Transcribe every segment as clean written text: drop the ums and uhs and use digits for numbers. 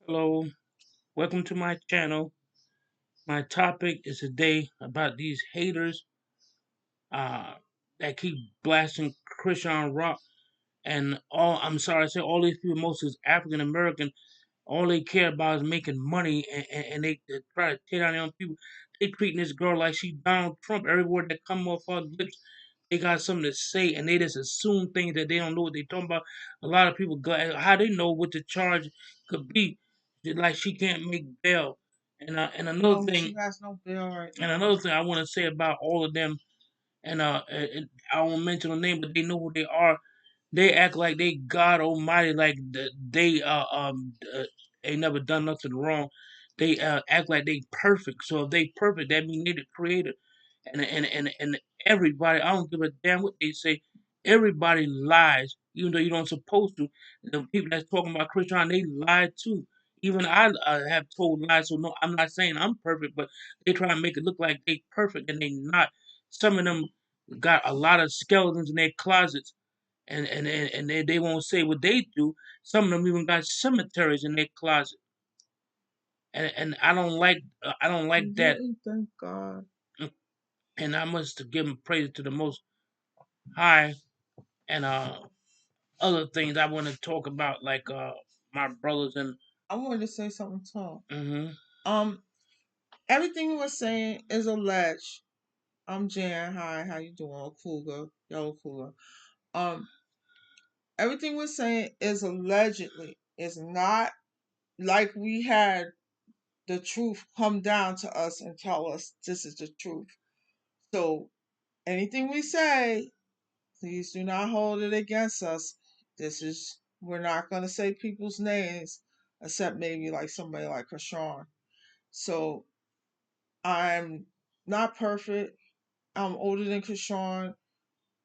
Hello, welcome to my channel. My topic is today about these haters uh, that keep blasting Christian rock and all. I'm sorry, I say all these people, most is African American. All they care about is making money, and they try to tear down their own people. They treating this girl like she Donald Trump. Every word that come off her lips, they got something to say, and they just assume things that they don't know what they talking about. A lot of people go, how they know what the charge could be, like she can't make bail. And another No, thing, she has no bill right and now. another thing I want to say about all of them, I won't mention the name, but they know who they are. They act like they God Almighty, like they ain't never done nothing wrong. They act like they perfect. So if they perfect, that means they the creator. And everybody, I don't give a damn what they say. Everybody lies, even though you don't supposed to. The people that's talking about Christian, they lie too. Even I have told lies, so no, I'm not saying I'm perfect, but they try to make it look like they perfect, and they not. Some of them got a lot of skeletons in their closets, and they won't say what they do. Some of them even got cemeteries in their closet, and I don't like that. Really? Thank God. And I must give him praise to the Most High. And other things I want to talk about, like my brothers and I wanted to say something too. hmm Um, Everything you were saying is alleged. I'm Jan. Hi, how you doing? Cougar, yellow cougar. Um, Everything we're saying is allegedly. It's not like we had the truth come down to us and tell us this is the truth. So anything we say, please do not hold it against us. We're not going to say people's names except maybe like somebody like Kashawn. So I'm not perfect. I'm older than Kashawn.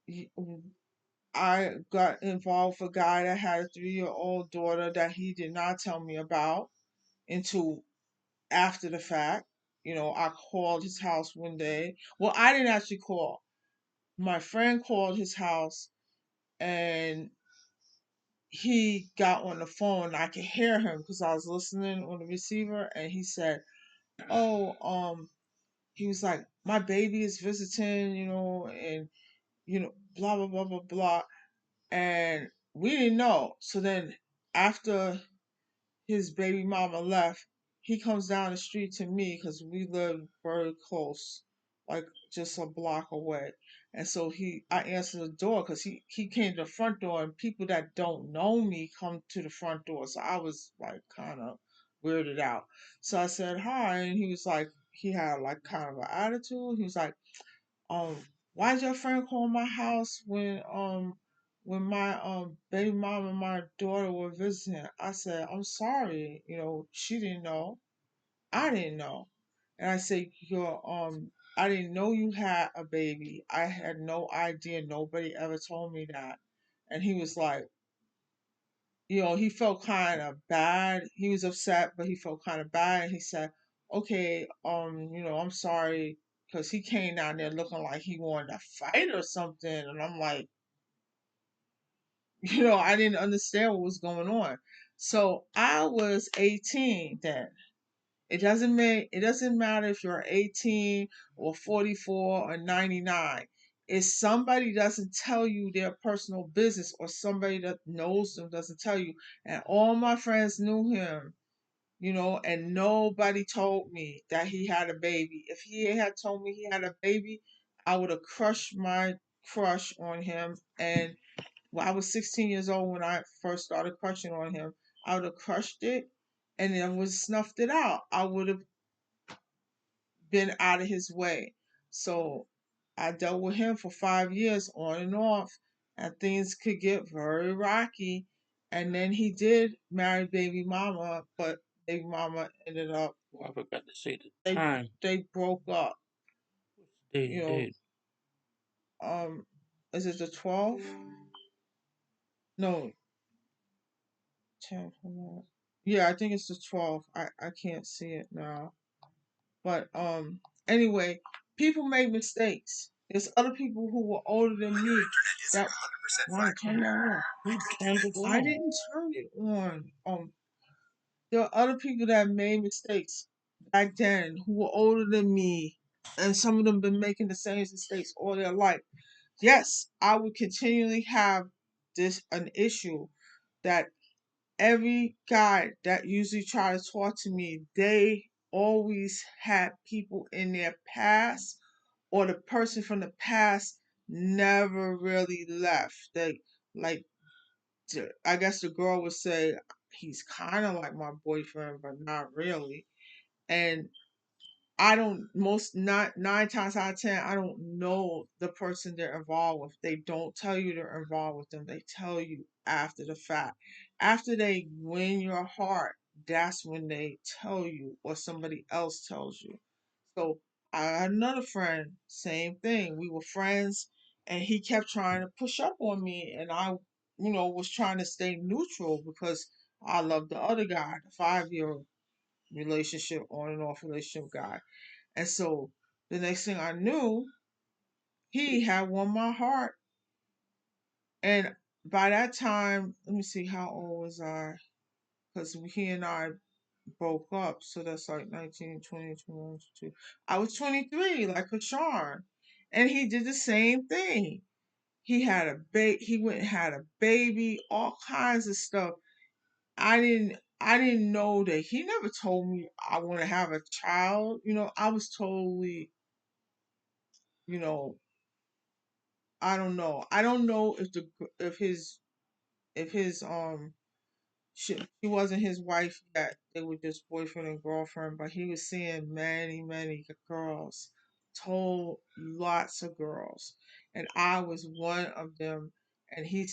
He- I got involved with a guy that had a 3-year-old daughter that he did not tell me about until after the fact. I called his house one day. Well, I didn't actually call. My friend called his house and he got on the phone. I could hear him because I was listening on the receiver, and he said, "Oh, he was like, my baby is visiting, and blah blah blah blah blah," and we didn't know. So then, after his baby mama left, he comes down the street to me because we live very close, like just a block away. And so I answered the door because he came to the front door, and people that don't know me come to the front door. So I was like kind of weirded out. So I said hi, and he was like, he had like kind of an attitude. He was like, um, why did your friend call my house when my baby mom and my daughter were visiting? I said, I'm sorry, she didn't know. I didn't know. And I said, I didn't know you had a baby. I had no idea. Nobody ever told me that. And he was like, he felt kind of bad. He was upset, but he felt kind of bad. And he said, "Okay, I'm sorry," because he came down there looking like he wanted to fight or something. And I'm like, I didn't understand what was going on. So I was 18 then. It doesn't matter if you're 18 or 44 or 99. If somebody doesn't tell you their personal business, or somebody that knows them doesn't tell you, and all my friends knew him, and nobody told me that he had a baby. If he had told me he had a baby, I would have crushed my crush on him. And when I was 16 years old, when I first started crushing on him, I would have crushed it and then would have snuffed it out. I would have been out of his way. So I dealt with him for 5 years on and off, and things could get very rocky. And then he did marry baby mama, but baby mama ended up oh, I forgot to say the they time. they broke up. They You know, did. um, is it the 12th? No, 10th. Yeah, I think it's the 12th. I can't see it now. But anyway, people make mistakes. There's other people who were older than me that want to turn that on. Who turned it I on? didn't turn it on. there are other people that made mistakes back then who were older than me, and some of them been making the same mistakes all their life. Yes, I would continually have this an issue that every guy that usually try to talk to me, they always had people in their past, or the person from the past never really left. They like I guess the girl would say he's kind of like my boyfriend, but not really. And I don't most not 9 times out of 10, I don't know the person they're involved with. They don't tell you they're involved with them. They tell you after the fact. After they win your heart, that's when they tell you or somebody else tells you. So I had another friend, same thing. We were friends and he kept trying to push up on me, and I, was trying to stay neutral because I loved the other guy, the 5 year relationship, on and off relationship guy. And so the next thing I knew, he had won my heart. And by that time, let me see, how old was I? Because he and I broke up. So that's like 19, 20, 21, 22. I was 23, like Kashawn. And he did the same thing. He went and had a baby, all kinds of stuff. I didn't know that. He never told me I want to have a child. I was totally, you know, I don't know. I don't know if his she wasn't his wife yet. They were just boyfriend and girlfriend, but he was seeing many, many girls, told lots of girls, and I was one of them. And he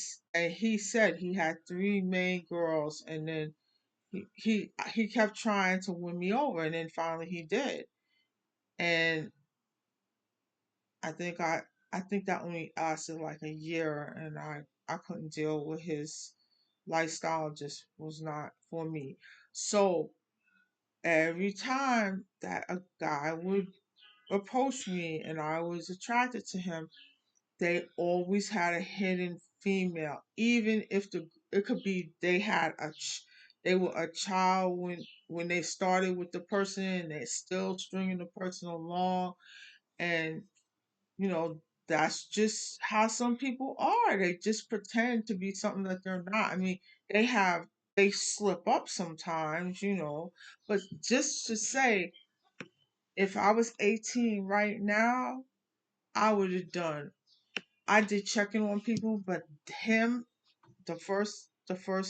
said he had three main girls, and then he kept trying to win me over, and then finally he did. And I think I think that only lasted like a year, and I couldn't deal with his lifestyle. Just was not for me. So every time that a guy would approach me and I was attracted to him, they always had a hidden female. Even if it could be they were a child when they started with the person, and they're still stringing the person along. And you know, that's just how some people are. They just pretend to be something that they're not. I mean, they slip up sometimes, but just to say, if I was 18 right now, I would have done. I did checking on people, but him, the first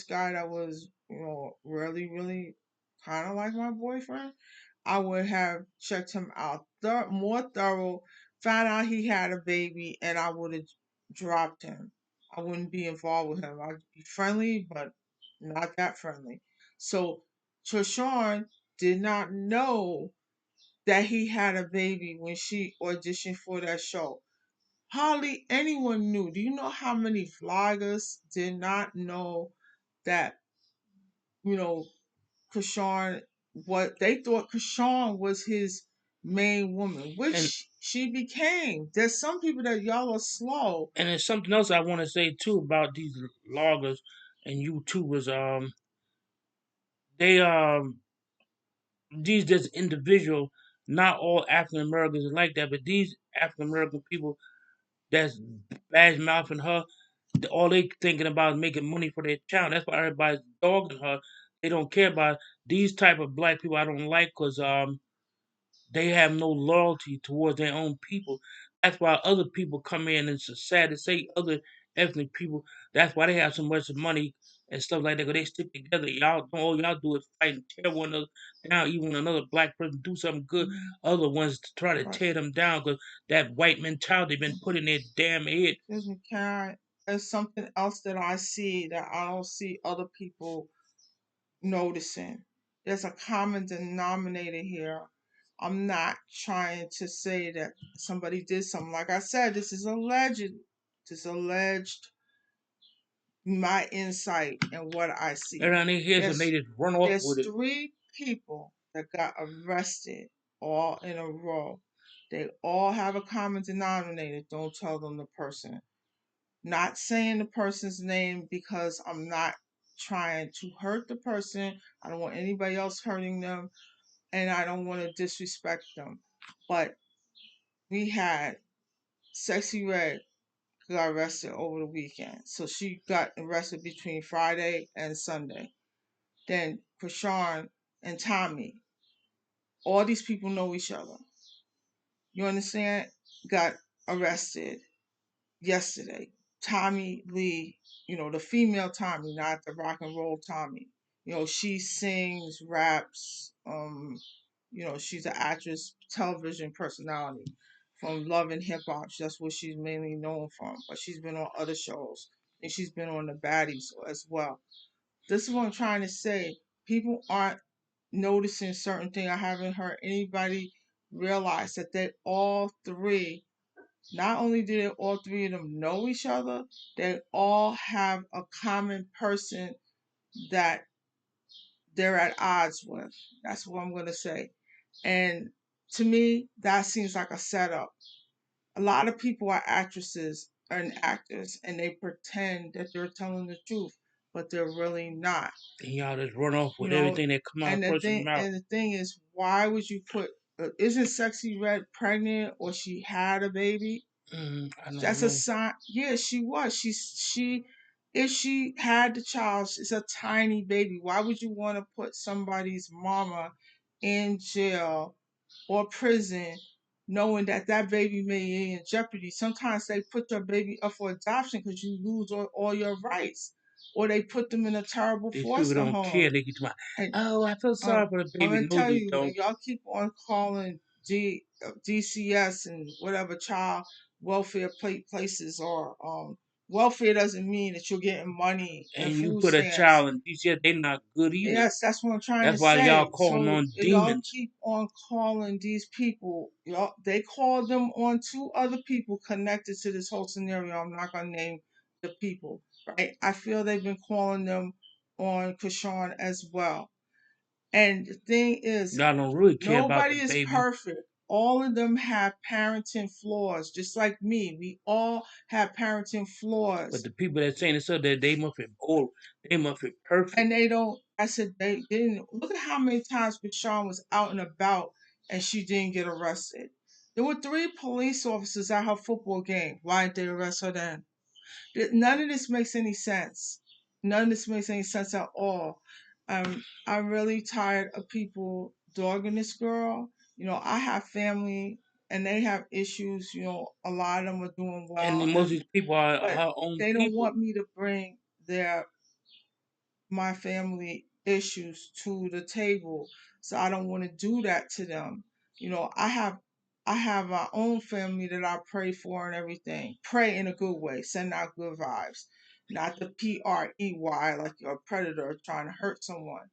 guy that was, really, really kind of like my boyfriend, I would have checked him out more thorough, found out he had a baby, and I would have dropped him. I wouldn't be involved with him. I'd be friendly, but not that friendly. So Trishawn did not know that he had a baby when she auditioned for that show. Hardly anyone knew. Do you know how many vloggers did not know that, you know, Krishan, what they thought Krishan was his main woman, and which she became. There's some people that y'all are slow. and there's something else I want to say too about these loggers and YouTubers. They these just individual, not all African Americans are like that, but these African American people that's bad mouthing her, all they thinking about is making money for their child. That's why everybody's dogging her. They don't care about these type of black people. I don't like because they have no loyalty towards their own people. That's why other people come in, and it's sad to say, other ethnic people. That's why they have so much money and stuff like that. 'Cause they stick together. All y'all do is fight and tear one another down. Even when another black person do something good, Mhm. other ones try to Right. tear them down because that white mentality been put in their damn head. Excuse me, there's something else that I see that I don't see other people noticing. There's a common denominator here. I'm not trying to say that somebody did something. Like I said, this is alleged. This is alleged, my insight and what I see. Around their heads and they There's just run off with there's it. three people that got arrested all in a row. They all have a common denominator. Don't tell them the person. Not saying the person's name because I'm not. trying to hurt the person. I don't want anybody else hurting them, and I don't want to disrespect them. But we had Sexy Red got arrested over the weekend. So she got arrested between Friday and Sunday. Then Krishan and Tommy, all these people know each other. You understand? Got arrested yesterday. Tommy Lee, the female Tommy, not the rock and roll Tommy. She sings, raps, she's an actress, television personality from Love and Hip Hop. That's what she's mainly known from. But she's been on other shows. And she's been on the Baddies as well. This is what I'm trying to say. People aren't noticing certain things. I haven't heard anybody realize that they all three, not only did all three of them know each other, they all have a common person that they're at odds with. That's what I'm going to say. And to me, that seems like a setup. A lot of people are actresses and actors, and they pretend that they're telling the truth, but they're really not. And y'all just run off You with know, everything that come out of and a the person's thing mouth. and the thing is, why would you put? Isn't Sexy Red pregnant or she had a baby? I don't That's a know. sign. Yeah, she was. If she had the child, it's a tiny baby. Why would you want to put somebody's mama in jail or prison, knowing that that baby may be in jeopardy? Sometimes they put your baby up for adoption because you lose all your rights, or they put them in a terrible These people foster don't home. care. They get to my, And oh, I feel sorry for the I'm baby. gonna No, tell you you, don't. and y'all keep on calling DCS and whatever child welfare places or welfare doesn't mean that you're getting money and And you food put a stamps. child in DCS, they're not good either. Yes, that's what I'm trying to That's why y'all say. call them So on y'all demons. keep on calling these people. Y'all, they called them on two other people connected to this whole scenario. I'm not gonna name the people, right? I feel they've been calling them on Krishan as well. And the thing is, Y'all don't really care about the nobody is baby. perfect. All of them have parenting flaws, just like me. We all have parenting But flaws. the people that saying this that they must be old, they must be perfect. And they don't, I said, they didn't. Look at how many times Bashan was out and about and she didn't get arrested. There were three police officers at her football game. Why didn't they arrest her then? None of this makes any sense. None of this makes any sense at all. I'm really tired of people dogging this girl. I have family and they have issues. A lot of them are doing And well, most of these people are but our own they don't people. want me to bring my family issues to the table. So I don't want to do that to them. I have my own family that I pray for and everything. Pray in a good way, send out good vibes, not the PREY like you're a predator trying to hurt someone.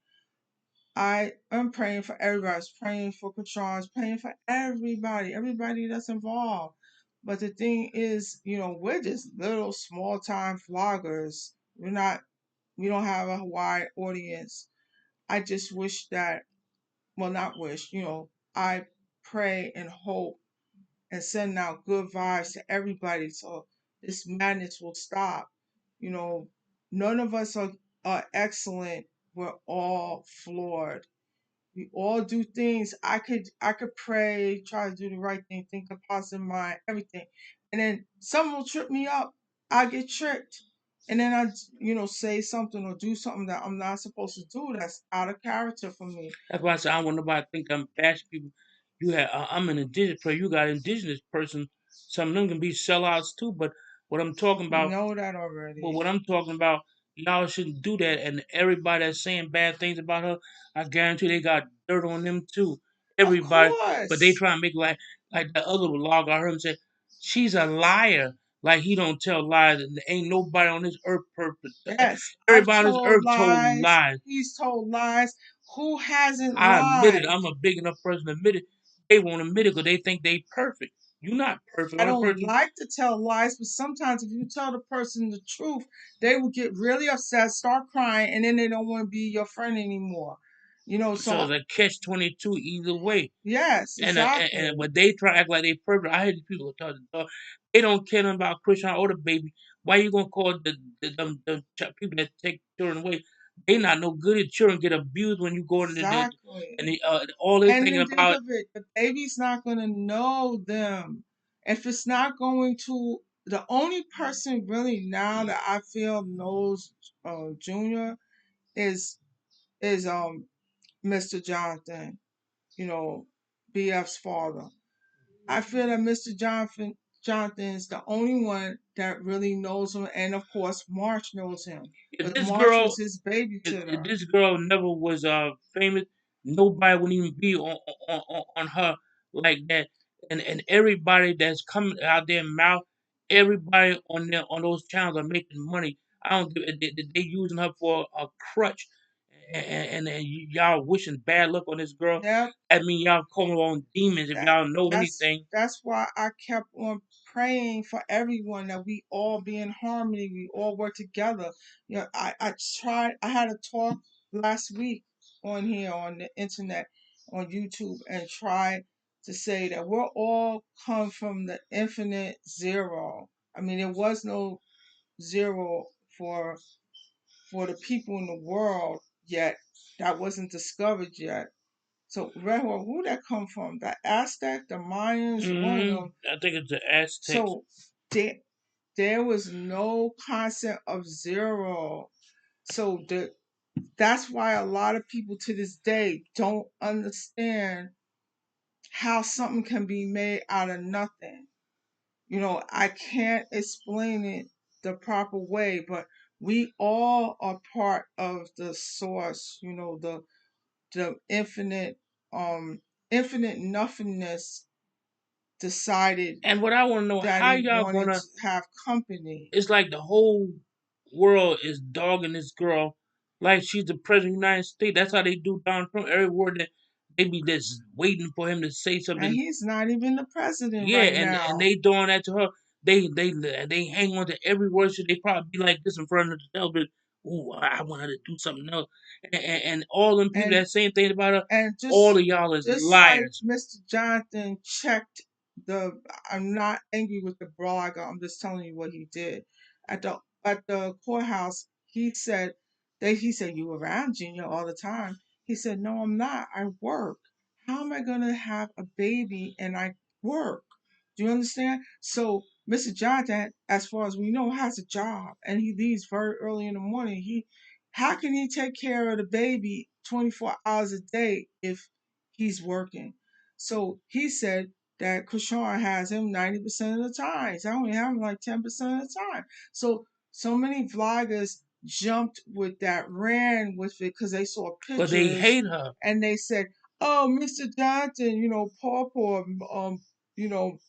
I am praying for everybody. I was praying for Katron's, praying for everybody that's involved. But the thing is, we're just little small time vloggers. We don't have a wide audience. I just wish that, well, not wish, I pray and hope and send out good vibes to everybody so this madness will stop. You know, None of us are excellent. We're all flawed. We all do things. I could pray, try to do the right thing, think a positive mind, everything. And then someone will trip me up. I get tricked. And then I say something or do something that I'm not supposed to do that's out of character for me. That's why I say I don't want nobody to think I'm bashing people. I'm an indigenous person. You got an indigenous person. Some of them can be sellouts too. But what I'm talking We about, know that but already. what I'm talking about, y'all shouldn't do that. And everybody that's saying bad things about her, I guarantee they got dirt on them too. Of Everybody, but they course. try and make like the other log. I heard him say she's a liar. Like he don't tell lies, and there ain't nobody on this earth perfect. Yes. I've Everybody on this told earth told lies. lies. He's told lies. Who hasn't I admit it. lied? I'm a big enough person to admit it. They won't admit it because they think they perfect. You're not perfect. I Only don't person. like to tell lies, but sometimes if you tell the person the truth, they will get really upset, start crying, and then they don't want to be your friend anymore. So So it's a catch 22 either way. yes, And exactly. when they try to act like they perfect, I hear these people talk. They don't care nothing about Christian or the baby. Why you gonna call the people that take children away? They not no good. At children get abused when you go into the Exactly. and all they And thinking then think about. of it, the baby's not going to know them. If it's not going to, the only person really now that I feel knows Junior is is Mr. Jonathan, you know, BF's father. I feel that Mr. Jonathan is the only one that really knows him, and of course March knows him If because this March was girl, his if babysitter. this girl never was famous, nobody would even be on her like that. And everybody that's coming out their mouth, everybody on those channels are making money. I don't give they using her for a crutch, and y'all wishing bad luck on this girl. Yep. I mean, y'all calling on demons if that y'all know anything. that's why I kept on praying for everyone that we all be in harmony, we all work together. You know, I had a talk last week on here on the internet on YouTube and tried to say that we're all come from the infinite zero. I mean, there was no zero for the people in the world yet. That wasn't discovered yet. So, Rehua, who that come from? The Aztec, the Mayans, one of them. I think it's the Aztecs. So there, there was no concept of zero. So that's why a lot of people to this day don't understand how something can be made out of nothing. You know, I can't explain it the proper way, but we all are part of the source, you know, the infinite nothingness decided And what I want to know, that how he y'all wanted gonna? to have company. It's like the whole world is dogging this girl like she's the president of the United States. That's how they do Donald Trump. Every word that they be just waiting for him to say And something. he's not even the president Yeah, right and now. they doing that to her. They hang on to every word. So they probably be like this in front of the television. Ooh, I want her to do something else. And all them people And that saying things about her, and all of y'all is just like liars. Mr. Jonathan checked the I'm not angry with the blogger, I'm just telling you what he did. At the courthouse, he said, "You around Junior all the time." He said, "No, I'm not. I work. How am I gonna have a baby and I work?" Do you understand? So Mr. Jonathan, as far as we know, has a job and he leaves very early in the morning. How can he take care of the baby 24 hours a day if he's working? So he said that Krishan has him 90% of the time. I only have him like 10% of the time. So many vloggers jumped with that, ran with it because they saw But they pictures hate her. and they said, "Oh, Mr. Johnson, Paw, you know,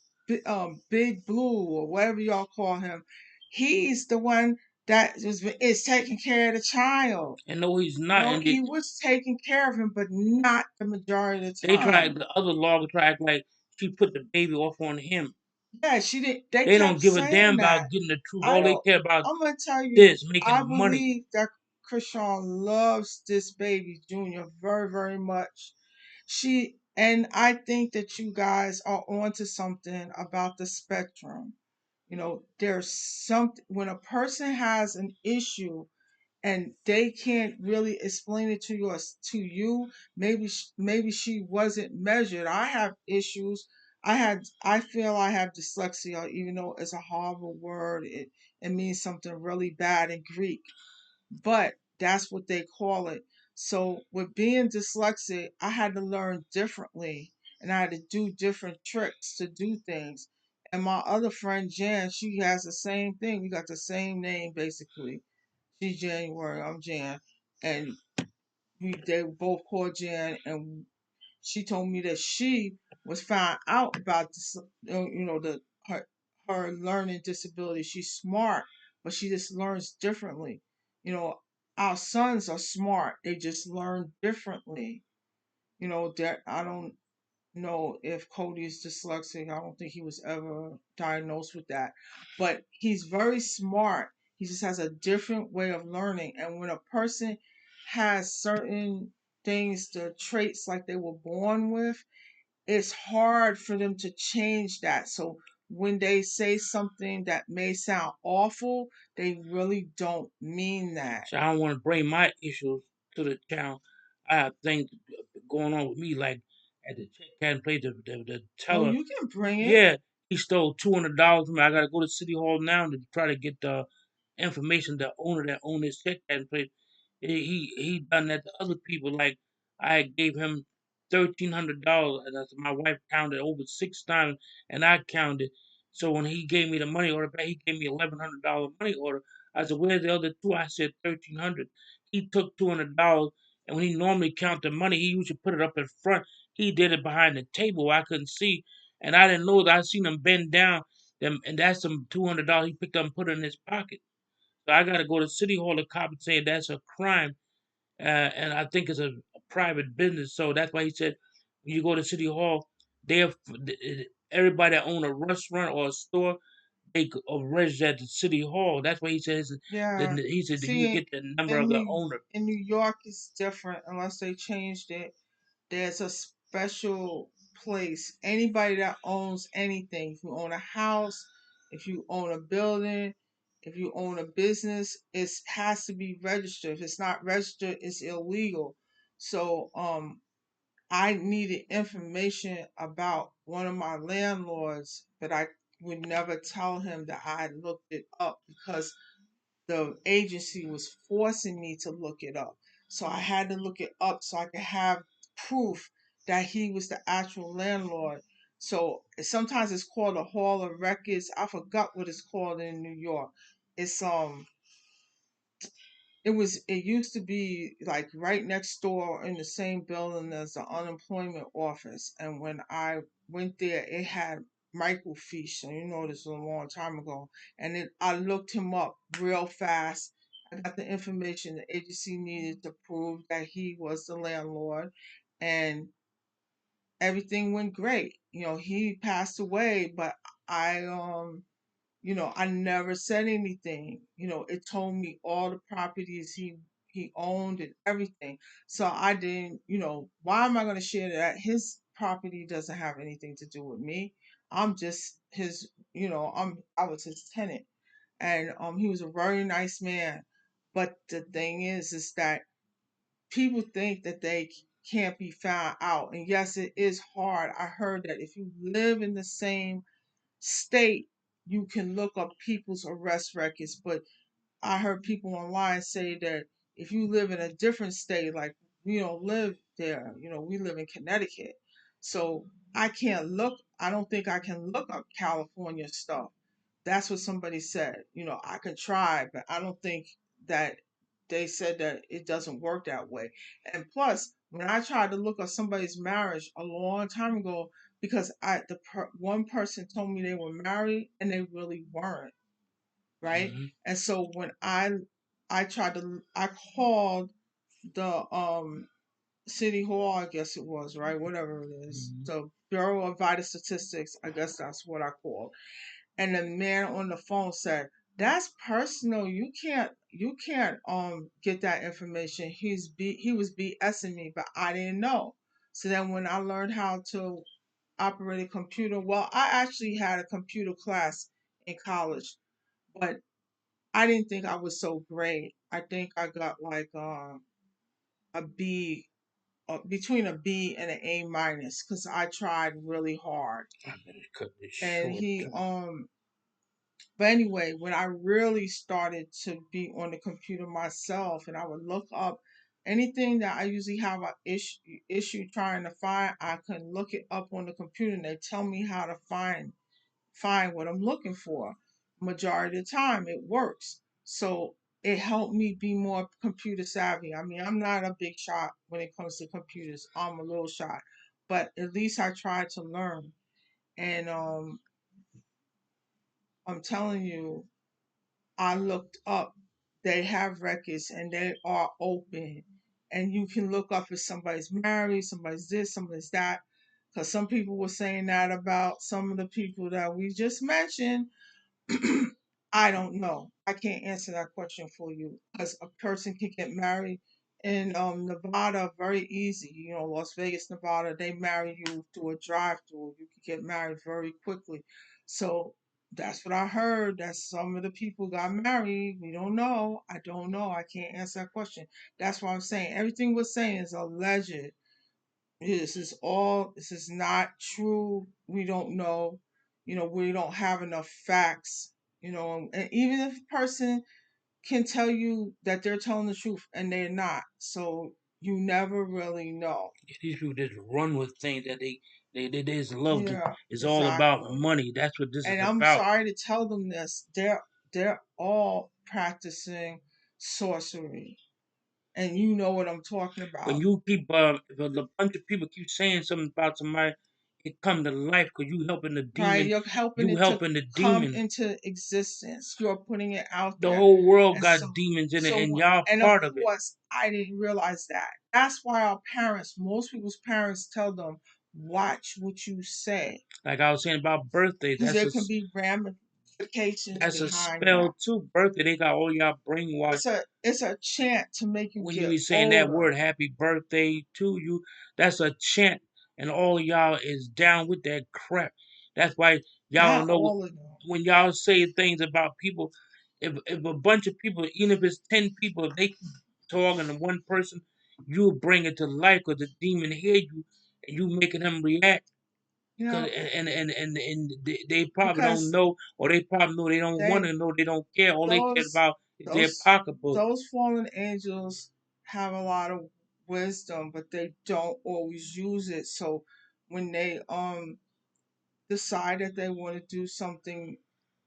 Big Blue or whatever y'all call him, he's the one that is taking care of the child." And no, he's not. No, And he was taking care of him, but not the majority of the they tried, time. the other lawyer tried to act like she put the baby off on him. Yeah, she did. They They kept don't give a damn saying about that. getting the truth. I All they don't. care about I'm gonna tell you. this, making I the money. believe that Krishan loves this baby Junior very, very much. And I think that you guys are onto something about the spectrum. There's something when a person has an issue and they can't really explain it to you. Maybe she wasn't measured. I have issues. I feel I have dyslexia, even though it's a horrible word. It means something really bad in Greek, but that's what they call it. So with being dyslexic, I had to learn differently and I had to do different tricks to do things. And my other friend Jan, she has the same thing. We got the same name basically. She's January, I'm Jan, and they both called Jan, and she told me that she was found out about this, her learning disability. She's smart, but she just learns differently. You know, our sons are smart; they just learn differently. That I don't know if Cody is dyslexic. I don't think he was ever diagnosed with that. But he's very smart. He just has a different way of learning. And when a person has certain things, the traits like they were born with, it's hard for them to change that. So when they say something that may sound awful, they really don't mean that. So I don't want to bring my issues to the town. I have things going on with me, like at the check can play the Oh, teller. you can bring it. Yeah, he stole $200 from me. I gotta go to City Hall now to try to get the information. The owner that owned his check can play. He done that to other people. Like I gave him $1,300, and that's my wife counted over 6 times, and I counted. So when he gave me the money order back, he gave me $1,100 money order. I said, "Where's the other two?" I said 1,300. He took $200, and when he normally count the money, he usually put it up in front. He did it behind the table where I couldn't see, and I didn't know that. I seen him bend down, them, and that's some $200 he picked up and put it in his pocket. So I got to go to City Hall. The cop and say that's a crime, and I think it's a private business. So that's why he said when you go to City Hall, they have everybody that own a restaurant or a store, they register at the City Hall. That's why he says. Yeah. Then he said he would See, get the number in of the New owner. in New York, it's different unless they changed it. There's a special place. Anybody that owns anything, if you own a house, if you own a building, if you own a business, it has to be registered. If it's not registered, it's illegal. So, I needed information about one of my landlords, but I would never tell him that I had looked it up because the agency was forcing me to look it up. So I had to look it up so I could have proof that he was the actual landlord. So sometimes it's called a hall of records. I forgot what it's called in New York. It's it used to be like right next door in the same building as the unemployment office. And when I went there, it had microfiche. So you know this was a long time ago. And I looked him up real fast. I got the information the agency needed to prove that he was the landlord, and everything went great. He passed away, but I I never said anything. It told me all the properties he owned and everything. So I didn't, why am I going to share that? His property doesn't have anything to do with me. I'm just his, I was his tenant, and he was a very nice man. But the thing is that people think that they can't be found out, and yes, it is hard. I heard that if you live in the same state, you can look up people's arrest records. But I heard people online say that if you live in a different state, like we don't live there, we live in Connecticut. So I don't think I can look up California stuff. That's what somebody said. I could try, but I don't think that they said that it doesn't work that way. And plus, when I tried to look up somebody's marriage a long time ago, because one person told me they were married and they really weren't, right? Hmm. And so when I called the city hall, I guess it was, right, whatever it is, Hmm. the Bureau of Vital Statistics, I guess that's what I called. And the man on the phone said, "That's personal. You can't get that information." He was BSing me, but I didn't know. So then when I learned how to operate a computer, well, I actually had a computer class in college, but I didn't think I was so great. I think I got like a B, between a B and an A minus, because I tried really hard. I better cut this And short he too. but anyway, when I really started to be on the computer myself, and I would look up anything that I usually have a issue trying to find, I can look it up on the computer, and they tell me how to find what I'm looking for. Majority of the time, it works. So it helped me be more computer savvy. I mean, I'm not a big shot when it comes to computers. I'm a little shot, but at least I tried to learn. And I'm telling you, I looked up. They have records and they are open. And you can look up if somebody's married, somebody's this, somebody's that. Because some people were saying that about some of the people that we just mentioned. I don't know. I can't answer that question for you, because a person can get married in Nevada very easy. Las Vegas, Nevada, they marry you through a drive-through. You can get married very quickly. So that's what I heard. That some of the people got married. We don't know. I don't know. I can't answer that question. That's what I'm saying. Everything we're saying is alleged. This is all. This is not true. We don't know. We don't have enough facts. And even if a person can tell you that they're telling the truth and they're not, so you never really know. These people just run with things that they just love. Yeah, It's all about exactly. money. That's what this is And I'm about. sorry to tell them this. They're all practicing sorcery, and you know what I'm talking When about, you keep if a bunch of people keep saying something about somebody, it come to life because you helping the right? demon. You're helping You it to helping the come demon. into existence. You're putting it out The there, whole world and got demons in it, so and what? y'all And of part of it. course, I didn't realize that. That's why our parents, most people's parents, tell them watch what you say, Like I was saying about birthdays, because there can be ramifications that's a behind that. spell too. Birthday, they got all y'all brainwashed. It's a chant to make you When you get be saying that older. word happy birthday to you, that's a chant. And all of y'all is down with that crap. That's why y'all Not don't know all of them. when y'all say things about people, if a bunch of people, even if it's 10 people, if they keep talking to one person, you bring it to life because the demon hear you and you making him react. Cause Yeah, they probably don't because know, or they probably know they don't want they to know, they don't care. All they care those about is their those pocketbook. those fallen angels have a lot of wisdom, but they don't always use it. So when they decide that they want to do something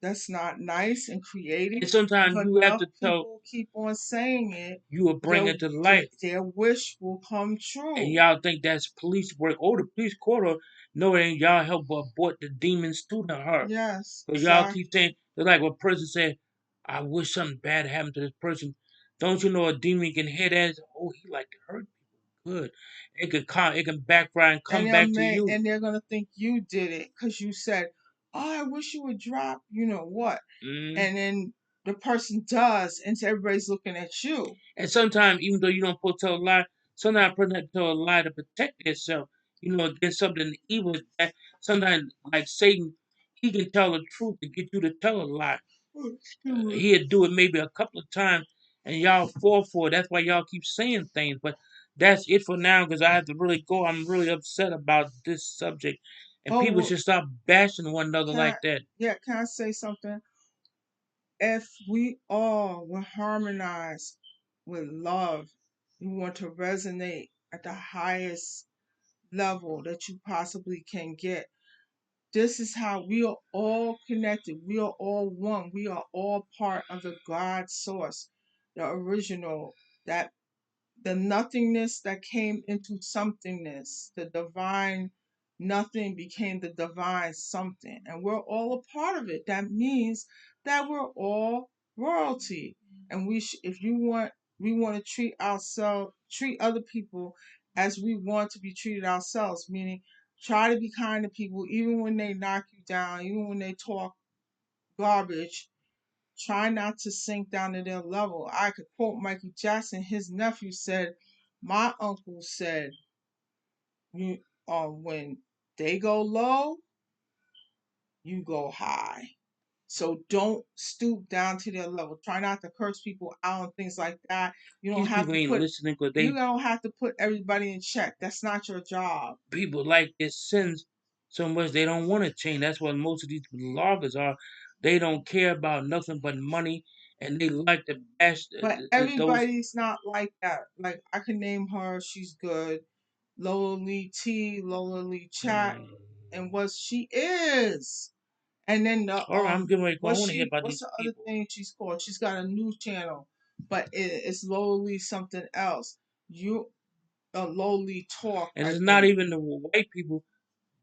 that's not nice and creative, And if sometimes you have enough to tell people keep on saying it, you will bring their it to life. their wish will come And true. y'all think that's police work. Oh, the police caught her. No, it ain't. Y'all help abort the demons through the heart. Yes, Because y'all keep exactly. saying, it's like when a person said, I wish something bad happened to this person. Don't you know a demon can hear that? Oh, he like to hurt people. Good. It can backfire and And come back to you. they're gonna think you did it because you said, "Oh, I wish you would drop." You know what? Mm. And then the person does, and so everybody's looking at you. And sometimes, even though you don't supposed to tell a lie, sometimes a person has to tell a lie to protect themselves. Against something evil. That sometimes, like Satan, he can tell the truth to get you to tell a lie. Oh, excuse me. He'll do it maybe a couple of times, and y'all fall for it. That's why y'all keep saying things. But that's it for now, because I have to really go. I'm really upset about this subject, and Oh, people well, should stop bashing one another can I? like that. Yeah, can I say something? If we all will harmonize with love, we want to resonate at the highest level that you possibly can get. This is how we are all connected. We are all one. We are all part of the God source, the original, that the nothingness that came into somethingness, the divine nothing became the divine something, and we're all a part of it. That means that we're all royalty, and if you want, we want to treat other people as we want to be treated ourselves. Meaning, try to be kind to people, even when they knock you down, even when they talk garbage. Try not to sink down to their level. I could quote Michael Jackson. His nephew said, "My uncle said, you when they go low, you go high. So don't stoop down to their level. Try not to curse people out and things like that. You don't These have people to ain't put listening because you don't have to put everybody in check. That's not your job. people like their sins so much they don't want to change. That's what most of these bloggers are. They don't care about nothing but money, and they like to bash But those. everybody's not like that. Like I can name her. She's good. Lola Lee T, Lola Lee Chat, and what she is. And then the All right, I'm getting ready to go. I want to hear about what's these the other people, thing she's called? She's got a new channel, but it's lowly something else. You lowly talk, and I it's not think. even the white people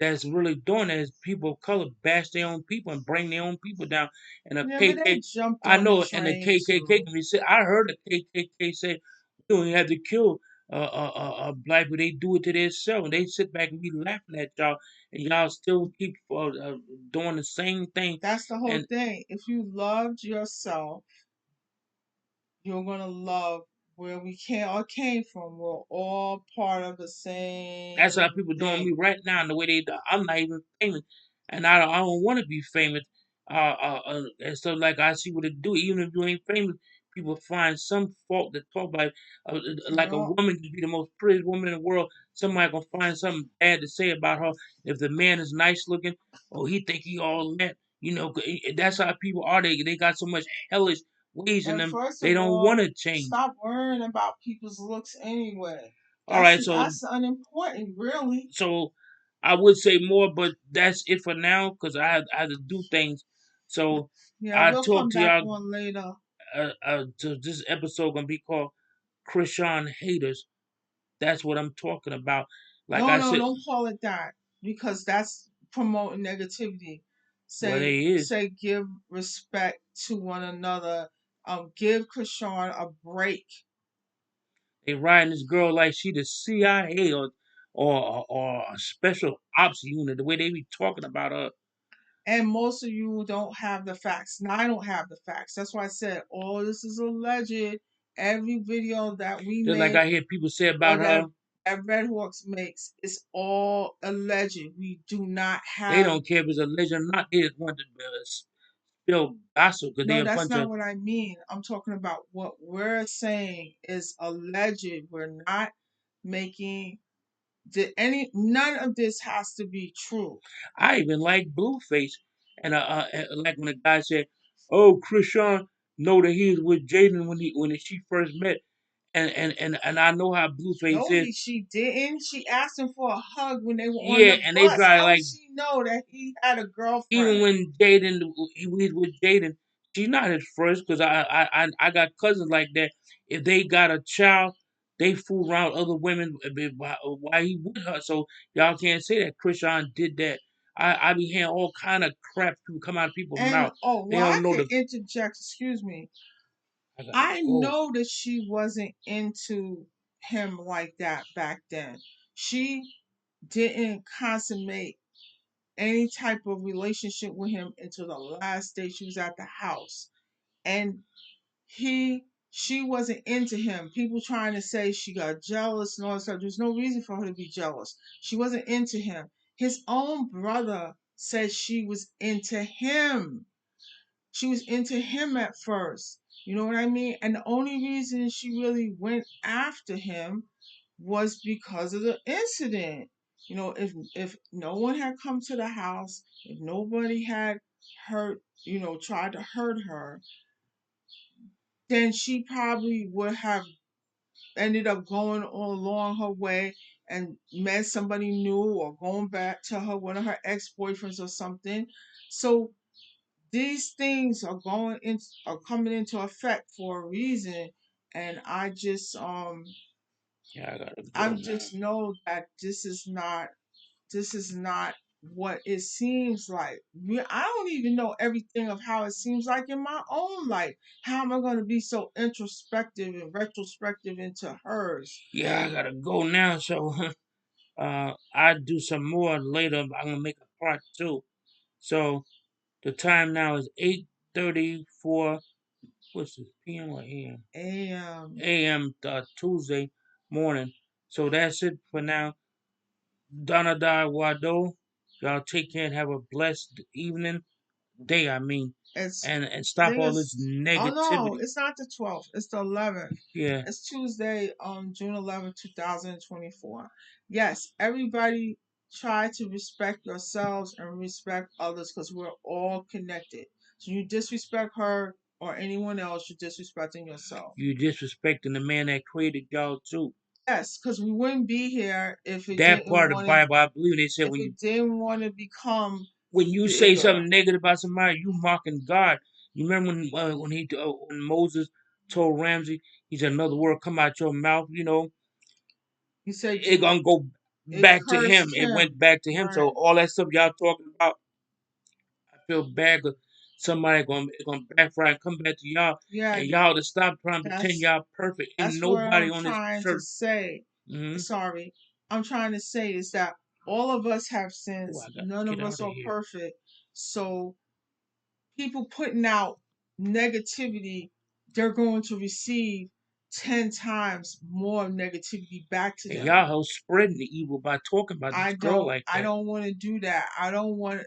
that's really doing it. It's people of color bash their own people and bring their own people down. And a Yeah, but they KK, jumped I on the know, and the train KKK too. can be said. I heard the KKK say we don't have to kill black people. They do it to themselves. And they sit back and be laughing at y'all, and y'all still keep doing the same thing. That's the whole And thing. If you loved yourself, you're gonna love where we came from. We're all part of the that's how same people doing me thing. right now. And the way they, I'm not even famous. and I don't want to be famous. And stuff like I see what it do. Even if you ain't famous, people find some fault to talk about. Like a No, woman can be the most prettiest woman in the world. Somebody gonna find something bad to say about her. If the man is nice looking, or he think he all that, that's how people are. They got so much hellish ways in and them. first They of don't all, want to change. stop worrying about people's looks anyway. All right, That's unimportant, really. so I would say more, but that's it for now because I had to do things. So Yeah, I we'll talk come to back y'all. on later. To this episode gonna be called Krishan Haters. That's what I'm talking about. Like No, I no, said, don't call it that because that's promoting negativity. what Say, they is. say, give respect to one another. Give Krishan a break. They riding this girl like she the CIA or a special ops unit. The way they be talking about her, And most of you don't have the facts. And I don't have the facts. That's why I said all this is alleged. Every video that we just like I make hear people say or about that her. Red Hawks makes is all alleged. We do not They have. don't care if it's a legend or not. They just want to spill gossip because they No, a that's bunch not of. what I mean. I'm talking about what we're saying is alleged. We're not making none of this has to be true. I even like Blueface, and like when the guy said, "Oh, Krishan know that he was with Jaden when she first met," and I know how Blueface No, is. she didn't. She asked him for a hug when they were on Yeah, the and they bus. probably How would like she know that he had a even girlfriend? when he was with Jaden, she's not his first because I got cousins like that. If they got a child, they fool around other women while he with her. So y'all can't say that Krishan did that. I be hearing all kind of crap to come out of people's And mouth. oh, They well, I don't know can the. interject. Excuse me. I gotta I go. know that she wasn't into him like that back then. She didn't consummate any type of relationship with him until the last day she was at the house. And she wasn't into him. People trying to say she got jealous and all that stuff. There's no reason for her to be jealous. She wasn't into him. His own brother said she was into him. She was into him at first. You know what I mean? And the only reason she really went after him was because of the incident. You know, if no one had come to the house, if nobody had hurt, tried to hurt her, then she probably would have ended up going all along her way and met somebody new or going back to one of her ex-boyfriends or something. So these things are coming into effect for a reason, and Yeah, I gotta I go now. just know that this is not what it seems like. I don't even know everything of how it seems like in my own life. How am I going to be so introspective and retrospective into hers? Yeah, I gotta go now. So I do some more later. I'm gonna make a part two. So the time now is 8:34. What's this? PM or AM? And AM Tuesday morning. So that's it for now. Donada Wado. Y'all take care and have a blessed evening. Day, I mean. it's And I stop think all this it's oh no, negativity. it's not the 12th. It's the 11th. Yeah. It's Tuesday, June 11th, 2024. Yes, everybody try to respect yourselves and respect others because we're all connected. So you disrespect her or anyone else, you're disrespecting yourself. You disrespecting the man that created y'all too. Yes, because we wouldn't be here That part of the Bible, I believe they said if it didn't want to become when you say bigger. something negative about somebody, you mocking God. You remember when Moses told Ramsey, he said another word come out your mouth, He said it gonna go it back to him. cursed It him. went back to him. So Right. all that stuff y'all talking about, I feel bad because somebody gonna backfire and come back to y'all, Yeah, and y'all to stop trying to pretend that's y'all perfect. Ain't That's what nobody I'm on this trying to church. say. Mm-hmm. Sorry. I'm trying to say is that all of us have Oh, sins. I gotta None get of out us of are here. perfect. So people putting out negativity, they're going to receive 10 times more negativity back to And them. y'all hoes spreading the evil by talking about this girl like I that. don't want to do that. I don't want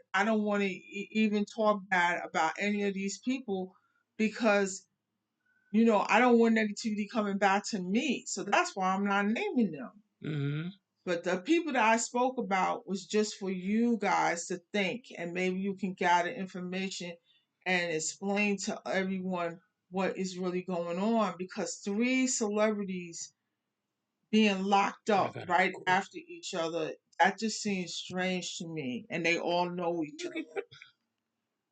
to even talk bad about any of these people because I don't want negativity coming back to me. So that's why I'm not naming them. Mm-hmm. But the people that I spoke about was just for you guys to think, and maybe you can gather information and explain to everyone what is really going on, because three celebrities being locked I up got a right question. after each other, that just seems strange to me. And they all know each You other. keep it-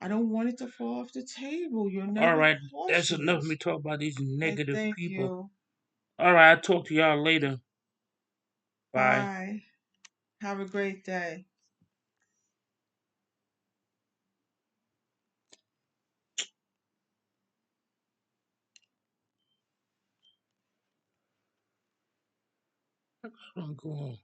I don't want it to fall off the table. You're All never right, that's enough of me cautious. talk about these And negative thank people. you. All right, I'll talk to y'all later. Bye. Bye. Have a great day. I'm going.